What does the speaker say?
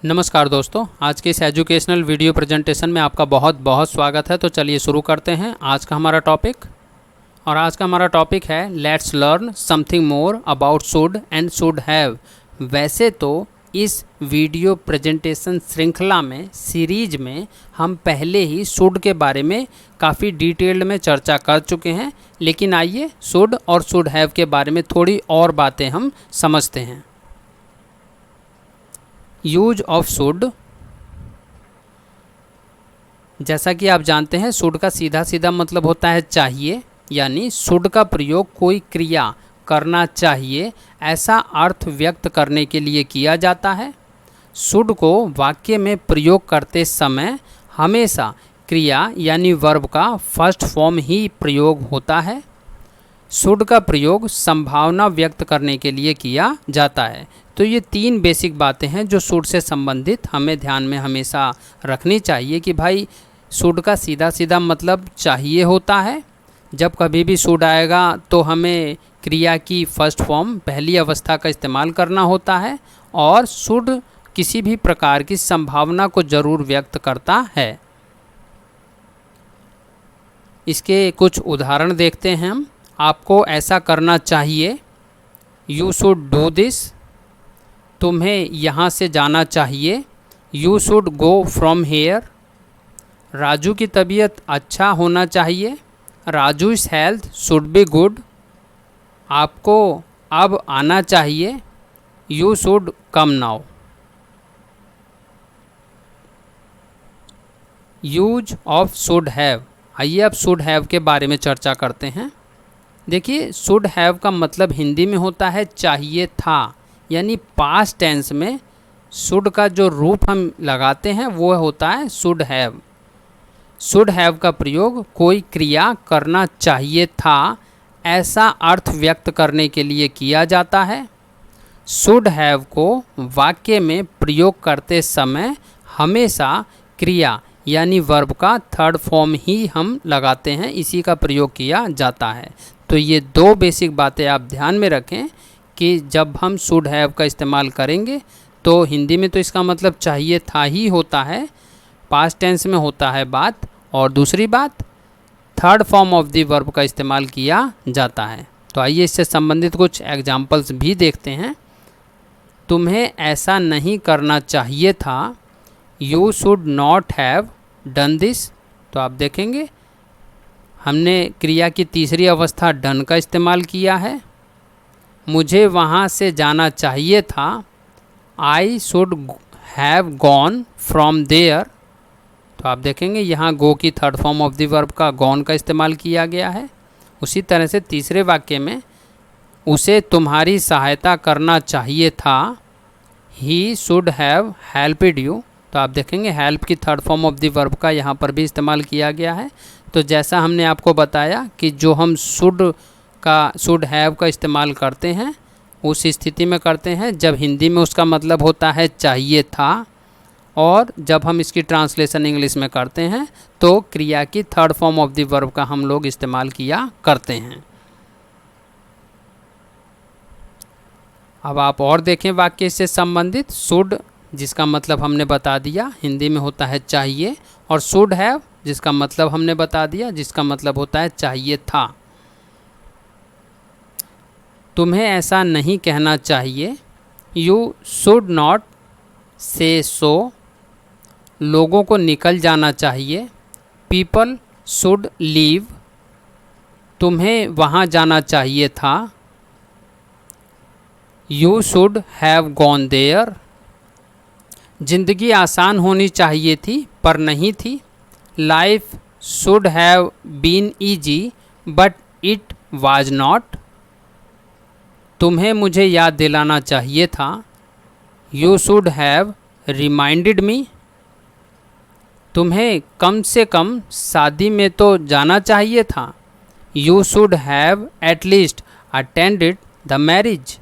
नमस्कार दोस्तों, आज के इस एजुकेशनल वीडियो प्रेजेंटेशन में आपका बहुत बहुत स्वागत है। तो चलिए शुरू करते हैं आज का हमारा टॉपिक। और आज का हमारा टॉपिक है let's learn something more about should and should have. वैसे तो इस वीडियो प्रेजेंटेशन श्रृंखला में सीरीज में हम पहले ही शुड के बारे में काफ़ी डिटेल्ड में चर्चा कर चुके हैं, लेकिन आइए शुड और शुड हैव के बारे में थोड़ी और बातें हम समझते हैं। यूज ऑफ शुड, जैसा कि आप जानते हैं शुड का सीधा सीधा मतलब होता है चाहिए, यानी शुड का प्रयोग कोई क्रिया करना चाहिए ऐसा अर्थ व्यक्त करने के लिए किया जाता है। शुड को वाक्य में प्रयोग करते समय हमेशा क्रिया यानी वर्ब का फर्स्ट फॉर्म ही प्रयोग होता है। शुड का प्रयोग संभावना व्यक्त करने के लिए किया जाता है। तो ये तीन बेसिक बातें हैं जो शुड से संबंधित हमें ध्यान में हमेशा रखनी चाहिए कि भाई शुड का सीधा सीधा मतलब चाहिए होता है। जब कभी भी शुड आएगा तो हमें क्रिया की फर्स्ट फॉर्म पहली अवस्था का इस्तेमाल करना होता है, और शुड किसी भी प्रकार की संभावना को जरूर व्यक्त करता है। इसके कुछ उदाहरण देखते हैं हम। आपको ऐसा करना चाहिए, यू शुड डू दिस। तुम्हें यहाँ से जाना चाहिए, you should go from here. Raju की तबीयत अच्छा होना चाहिए, राजूज़ हेल्थ शुड बी गुड। आपको अब आना चाहिए, you should come now. Use of should have. आइए अब शुड हैव के बारे में चर्चा करते हैं। देखिए, शुड हैव का मतलब हिंदी में होता है चाहिए था, यानी पास्ट टेंस में शुड का जो रूप हम लगाते हैं वो होता है शुड हैव। शुड हैव का प्रयोग कोई क्रिया करना चाहिए था ऐसा अर्थ व्यक्त करने के लिए किया जाता है। शुड हैव को वाक्य में प्रयोग करते समय हमेशा क्रिया यानी वर्ब का थर्ड फॉर्म ही हम लगाते हैं, इसी का प्रयोग किया जाता है। तो ये दो बेसिक बातें आप ध्यान में रखें कि जब हम शुड हैव का इस्तेमाल करेंगे तो हिंदी में तो इसका मतलब चाहिए था ही होता है, पास्ट टेंस में होता है बात, और दूसरी बात third form of the verb का इस्तेमाल किया जाता है। तो आइए इससे संबंधित कुछ एग्जाम्पल्स भी देखते हैं। तुम्हें ऐसा नहीं करना चाहिए था, you should not have done this. तो आप देखेंगे हमने क्रिया की तीसरी अवस्था डन का इस्तेमाल किया है। मुझे वहाँ से जाना चाहिए था, I should have gone from there. तो आप देखेंगे यहाँ गो की third form of the verb का गॉन का इस्तेमाल किया गया है। उसी तरह से तीसरे वाक्य में उसे तुम्हारी सहायता करना चाहिए था, he should have helped you. तो आप देखेंगे हेल्प की third form of the verb का यहाँ पर भी इस्तेमाल किया गया है। तो जैसा हमने आपको बताया कि जो हम शुड हैव का इस्तेमाल करते हैं उस स्थिति में करते हैं जब हिंदी में उसका मतलब होता है चाहिए था, और जब हम इसकी ट्रांसलेशन इंग्लिश में करते हैं तो क्रिया की third form of the verb का हम लोग इस्तेमाल किया करते हैं। अब आप और देखें वाक्य से संबंधित। शुड जिसका मतलब हमने बता दिया हिंदी में होता है चाहिए, और शुड हैव जिसका मतलब हमने बता दिया जिसका मतलब होता है चाहिए था। तुम्हें ऐसा नहीं कहना चाहिए, यू शुड नॉट से सो। लोगों को निकल जाना चाहिए, पीपल शुड लीव। तुम्हें वहाँ जाना चाहिए था, you should have gone there. जिंदगी आसान होनी चाहिए थी पर नहीं थी, life should have been easy but it was not. तुम्हें मुझे याद दिलाना चाहिए था, you should have reminded me. तुम्हें कम से कम शादी में तो जाना चाहिए था, you should have at least attended the marriage.